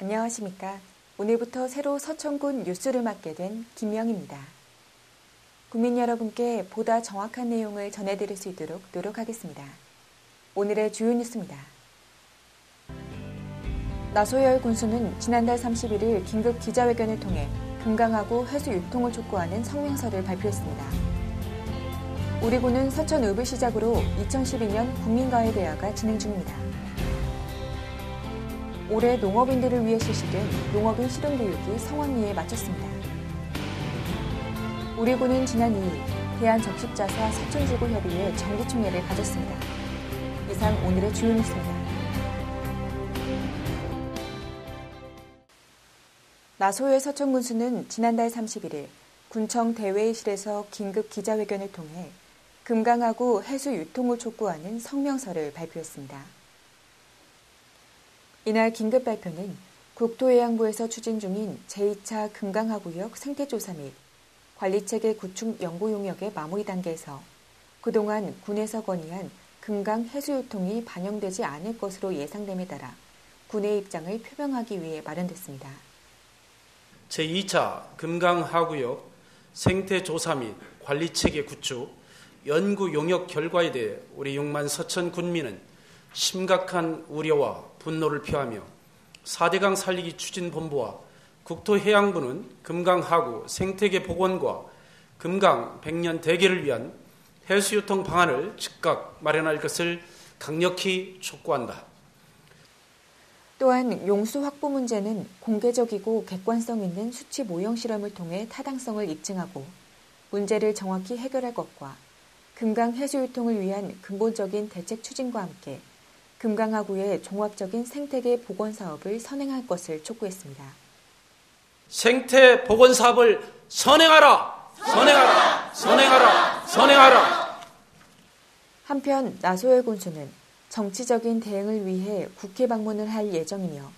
안녕하십니까. 오늘부터 새로 서천군 뉴스를 맡게 된 김명입니다. 국민 여러분께 보다 정확한 내용을 전해드릴 수 있도록 노력하겠습니다. 오늘의 주요 뉴스입니다. 나소열 군수는 지난달 31일 긴급 기자회견을 통해 금강하구 해수 유통을 촉구하는 성명서를 발표했습니다. 우리 군은 서천읍을 시작으로 2012년 국민과외 대화가 진행 중입니다. 올해 농업인들을 위해 실시된 농업인 실용교육이 성황리에 마쳤습니다. 우리 군은 지난 2일 대한적십자사 서천지구협의회 정기총회를 가졌습니다. 이상 오늘의 주요 뉴스입니다. 나소열 서천군수는 지난달 31일 군청 대회의실에서 긴급 기자회견을 통해 금강하구 해수 유통을 촉구하는 성명서를 발표했습니다. 이날 긴급 발표는 국토해양부에서 추진 중인 제2차 금강하구역 생태조사 및 관리체계 구축 연구 용역의 마무리 단계에서 그동안 군에서 건의한 금강 해수유통이 반영되지 않을 것으로 예상됨에 따라 군의 입장을 표명하기 위해 마련됐습니다. 제2차 금강하구역 생태조사 및 관리체계 구축 연구 용역 결과에 대해 우리 6만 서천 군민은 심각한 우려와 분노를 표하며 4대강 살리기 추진본부와 국토해양부는 금강하구 생태계 복원과 금강 백년 대계를 위한 해수유통 방안을 즉각 마련할 것을 강력히 촉구한다. 또한 용수 확보 문제는 공개적이고 객관성 있는 수치 모형 실험을 통해 타당성을 입증하고 문제를 정확히 해결할 것과 금강 해수유통을 위한 근본적인 대책 추진과 함께 금강하구의 종합적인 생태계 복원 사업을 선행할 것을 촉구했습니다. 생태 복원 사업을 선행하라! 선행하라! 선행하라! 선행하라! 한편 나소열 군수는 정치적인 대응을 위해 국회 방문을 할 예정이며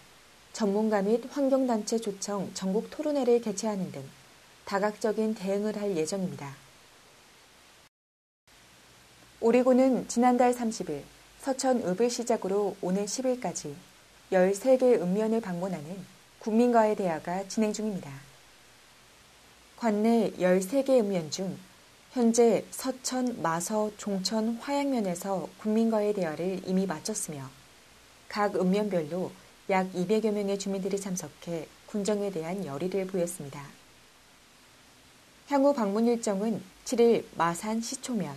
전문가 및 환경단체 초청 전국 토론회를 개최하는 등 다각적인 대응을 할 예정입니다. 우리 군은 지난달 30일 서천읍을 시작으로 오늘 10일까지 13개 읍면을 방문하는 국민과외 대화가 진행 중입니다. 관내 13개 읍면 중 현재 서천, 마서, 종천, 화양면에서 국민과외 대화를 이미 마쳤으며 각 읍면별로 약 200여 명의 주민들이 참석해 군정에 대한 열의를 보였습니다. 향후 방문 일정은 7일 마산 시초면,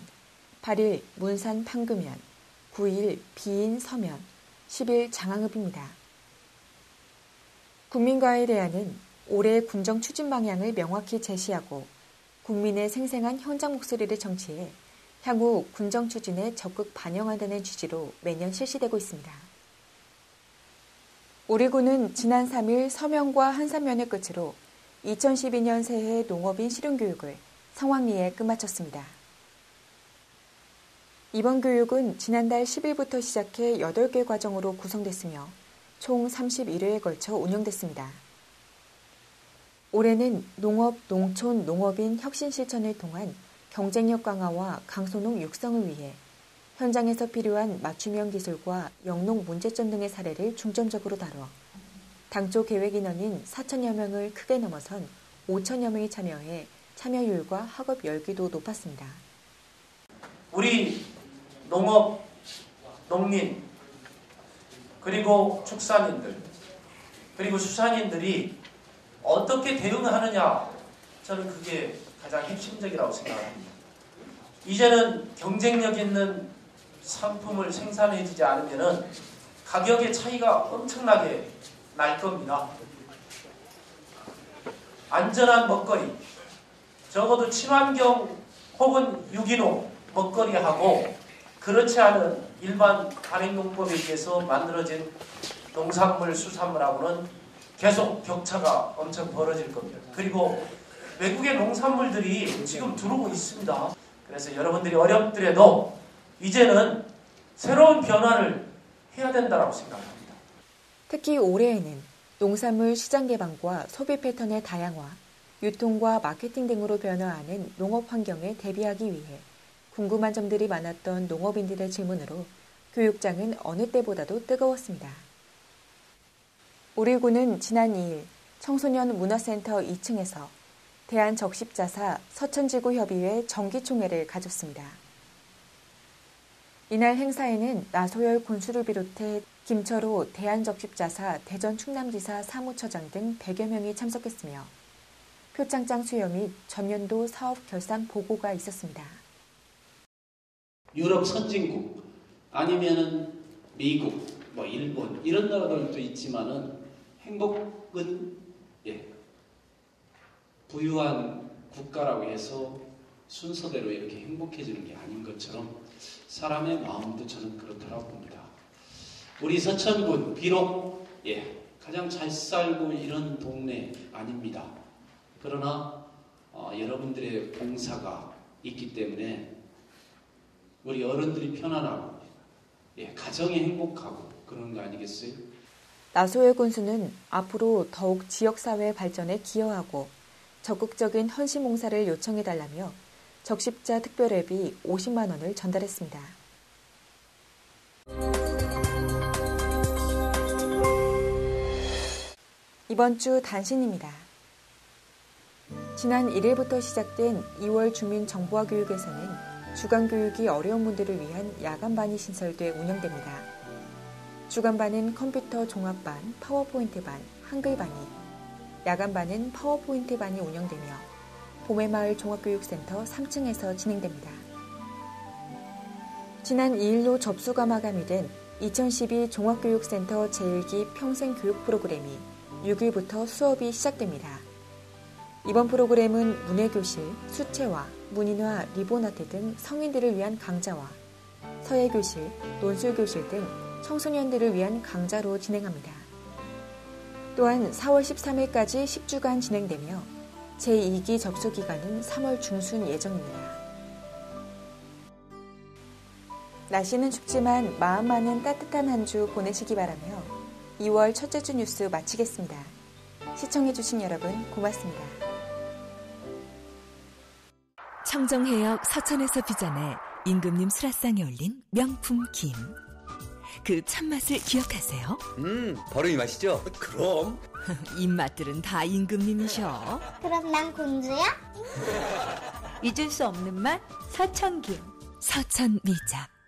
8일 문산 판교면, 9일 비인 서면, 10일 장항읍입니다. 국민과외 대화는 올해 군정 추진 방향을 명확히 제시하고 국민의 생생한 현장 목소리를 청취해 향후 군정 추진에 적극 반영한다는 취지로 매년 실시되고 있습니다. 우리 군은 지난 3일 서면과 한산면을 끝으로 2012년 새해 농업인 실용교육을 성황리에 끝마쳤습니다. 이번 교육은 지난달 10일부터 시작해 8개 과정으로 구성됐으며 총 31회에 걸쳐 운영됐습니다. 올해는 농업, 농촌, 농업인 혁신 실천을 통한 경쟁력 강화와 강소농 육성을 위해 현장에서 필요한 맞춤형 기술과 영농 문제점 등의 사례를 중점적으로 다뤄 당초 계획 인원인 4천여 명을 크게 넘어선 5천여 명이 참여해 참여율과 학업 열기도 높았습니다. 우리 농업, 농민, 그리고 축산인들, 그리고 수산인들이 어떻게 대응하느냐, 저는 그게 가장 핵심적이라고 생각합니다. 이제는 경쟁력 있는 상품을 생산해주지 않으면 가격의 차이가 엄청나게 날 겁니다. 안전한 먹거리, 적어도 친환경 혹은 유기농 먹거리하고 그렇지 않은 일반 관행용법에 의해서 만들어진 농산물, 수산물하고는 계속 격차가 엄청 벌어질 겁니다. 그리고 외국의 농산물들이 지금 들어오고 있습니다. 그래서 여러분들이 어렵더라도 이제는 새로운 변화를 해야 된다고 생각합니다. 특히 올해에는 농산물 시장 개방과 소비 패턴의 다양화, 유통과 마케팅 등으로 변화하는 농업 환경에 대비하기 위해 궁금한 점들이 많았던 농업인들의 질문으로 교육장은 어느 때보다도 뜨거웠습니다. 우리 군은 지난 2일 청소년 문화센터 2층에서 대한적십자사 서천지구협의회 정기총회를 가졌습니다. 이날 행사에는 나소열 군수를 비롯해 김철호 대한적십자사 대전 충남지사 사무처장 등 100여 명이 참석했으며 표창장 수여 및 전년도 사업 결산 보고가 있었습니다. 유럽 선진국 아니면은 미국, 일본 이런 나라들도 있지만은 행복은 부유한 국가라고 해서 순서대로 이렇게 행복해지는 게 아닌 것처럼 사람의 마음도 저는 그렇다고 봅니다. 우리 서천군 비록 가장 잘 살고 이런 동네 아닙니다. 그러나 여러분들의 봉사가 있기 때문에 우리 어른들이 편안하고 가정이 행복하고 그런 거 아니겠어요? 나소열 군수는 앞으로 더욱 지역사회 발전에 기여하고 적극적인 헌신봉사를 요청해달라며 적십자 특별회비 50만 원을 전달했습니다. 이번 주 단신입니다. 지난 1일부터 시작된 2월 주민정보화 교육에서는 주간교육이 어려운 분들을 위한 야간반이 신설돼 운영됩니다. 주간반은 컴퓨터 종합반, 파워포인트반, 한글반이, 야간반은 파워포인트반이 운영되며 봄의마을 종합교육센터 3층에서 진행됩니다. 지난 2일로 접수가 마감이 된 2012 종합교육센터 제1기 평생교육 프로그램이 6일부터 수업이 시작됩니다. 이번 프로그램은 문해교실, 수채화, 문인화, 리본아트 등 성인들을 위한 강좌와 서예교실, 논술교실 등 청소년들을 위한 강좌로 진행합니다. 또한 4월 13일까지 10주간 진행되며 제2기 접수 기간은 3월 중순 예정입니다. 날씨는 춥지만 마음만은 따뜻한 한 주 보내시기 바라며 2월 첫째 주 뉴스 마치겠습니다. 시청해주신 여러분 고맙습니다. 청정해역 서천에서 빚어내 임금님 수라상에 올린 명품 김. 그 참맛을 기억하세요? 바로 이 맛이죠? 그럼. 입맛들은 다 임금님이셔. 그럼 난 공주야? 잊을 수 없는 맛 서천김. 서천미작.